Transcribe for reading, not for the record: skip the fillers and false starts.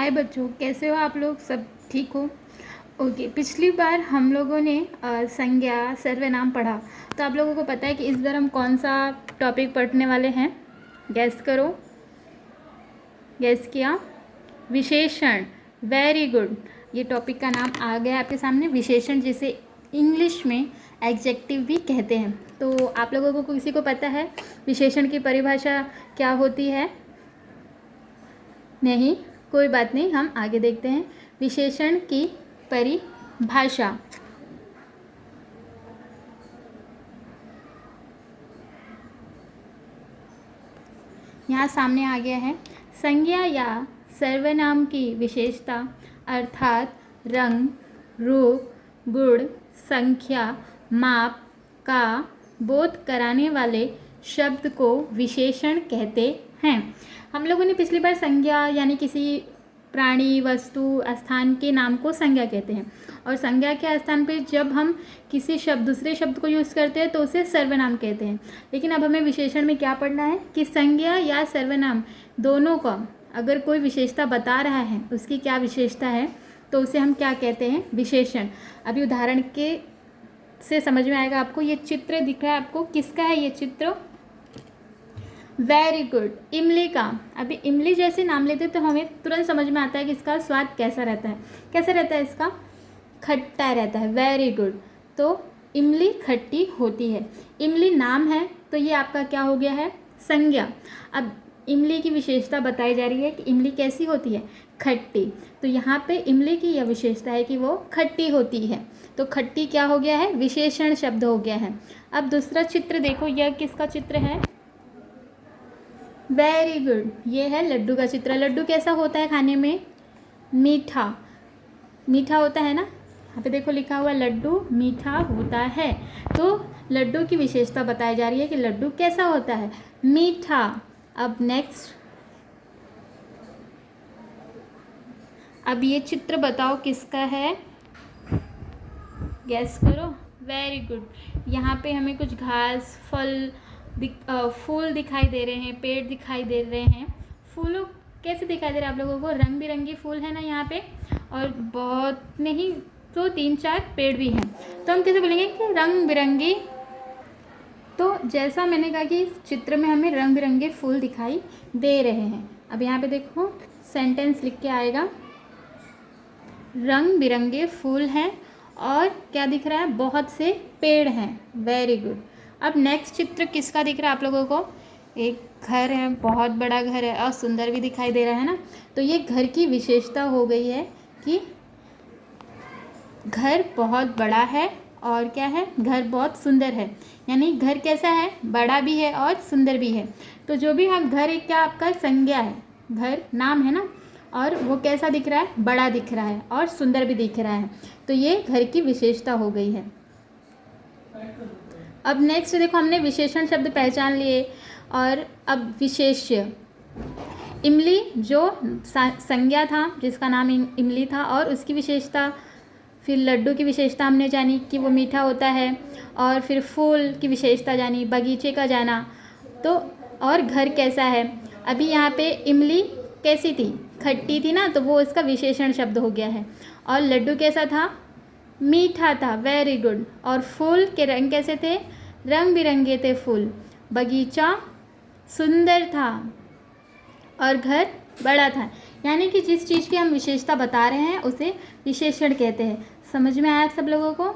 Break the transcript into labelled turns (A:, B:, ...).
A: हाय बच्चों, कैसे हो आप लोग? सब ठीक हो? ओके, पिछली बार हम लोगों ने संज्ञा सर्वनाम पढ़ा, तो आप लोगों को पता है कि इस बार हम कौन सा टॉपिक पढ़ने वाले हैं? गैस करो। गैस किया? विशेषण। Very good. ये टॉपिक का नाम आ गया आपके सामने, विशेषण, जिसे इंग्लिश में एडजेक्टिव भी कहते हैं। तो आप लोगों को किसी को पता है विशेषण की परिभाषा क्या होती है? नहीं, कोई बात नहीं, हम आगे देखते हैं विशेषण की परिभाषा। यहाँ सामने आ गया है। संज्ञा या सर्वनाम की विशेषता अर्थात रंग, रूप, गुण, संख्या, माप का बोध कराने वाले शब्द को विशेषण कहते हैं। हम लोगों ने पिछली बार संज्ञा यानी किसी प्राणी, वस्तु, स्थान के नाम को संज्ञा कहते हैं, और संज्ञा के स्थान पे जब हम किसी दूसरे शब्द को यूज़ करते हैं तो उसे सर्वनाम कहते हैं। लेकिन अब हमें विशेषण में क्या पढ़ना है कि संज्ञा या सर्वनाम दोनों का अगर कोई विशेषता बता रहा है, उसकी क्या विशेषता है, तो उसे हम क्या कहते हैं? विशेषण। अभी उदाहरण के से समझ में आएगा आपको। ये चित्र दिख रहा है आपको, किसका है ये चित्र? वेरी गुड, इमली का। अभी इमली जैसे नाम लेते तो हमें तुरंत समझ में आता है कि इसका स्वाद कैसा रहता है। कैसा रहता है इसका? खट्टा रहता है। Very good. तो इमली खट्टी होती है। इमली नाम है तो ये आपका क्या हो गया है? संज्ञा। अब इमली की विशेषता बताई जा रही है कि इमली कैसी होती है? खट्टी। तो यहाँ पे इमली की यह विशेषता है कि वो खट्टी होती है, तो खट्टी क्या हो गया है? विशेषण शब्द हो गया है। अब दूसरा चित्र देखो, यह किसका चित्र है? वेरी गुड, ये है लड्डू का चित्र। लड्डू कैसा होता है खाने में? मीठा। मीठा होता है ना, यहाँ पे देखो लिखा हुआ लड्डू मीठा होता है। तो लड्डू की विशेषता बताई जा रही है कि लड्डू कैसा होता है? मीठा। अब नेक्स्ट, अब ये चित्र बताओ किसका है? गैस करो। Very good. यहाँ पे हमें कुछ घास, फल, फूल दिखाई दे रहे हैं, पेड़ दिखाई दे रहे हैं। फूलों कैसे दिखाई दे रहे हैं आप लोगों को? रंग बिरंगे फूल है ना यहाँ पे, और बहुत नहीं तो 3-4 पेड़ भी हैं। तो हम कैसे बोलेंगे कि रंग बिरंगी? तो जैसा मैंने कहा कि इस चित्र में हमें रंग बिरंगे फूल दिखाई दे रहे हैं। अब यहाँ पे देखो सेंटेंस लिख के आएगा, रंग बिरंगे फूल हैं और क्या दिख रहा है? बहुत से पेड़ हैं। Very good. अब नेक्स्ट चित्र किसका दिख रहा है आप लोगों को? एक घर है, बहुत बड़ा घर है और सुंदर भी दिखाई दे रहा है ना। तो ये घर की विशेषता हो गई है कि घर बहुत बड़ा है और क्या है? घर बहुत सुंदर है। यानी घर कैसा है? बड़ा भी है और सुंदर भी है। तो जो भी हम घर, एक क्या आपका संज्ञा है, घर नाम है ना, और वो कैसा दिख रहा है? बड़ा दिख रहा है और सुंदर भी दिख रहा है। तो ये घर की विशेषता हो गई है। अब नेक्स्ट देखो, हमने विशेषण शब्द पहचान लिए और अब विशेष्य। इमली जो संज्ञा था, जिसका नाम इमली था, और उसकी विशेषता, फिर लड्डू की विशेषता हमने जानी कि वो मीठा होता है, और फिर फूल की विशेषता जानी, बगीचे का जाना, तो और घर कैसा है। अभी यहाँ पे इमली कैसी थी? खट्टी थी ना, तो वो इसका विशेषण शब्द हो गया है। और लड्डू कैसा था? मीठा था। Very good. और फूल के रंग कैसे थे? रंग बिरंगे थे फूल। बगीचा सुंदर था और घर बड़ा था। यानी कि जिस चीज़ की हम विशेषता बता रहे हैं उसे विशेषण कहते हैं। समझ में आया सब लोगों को?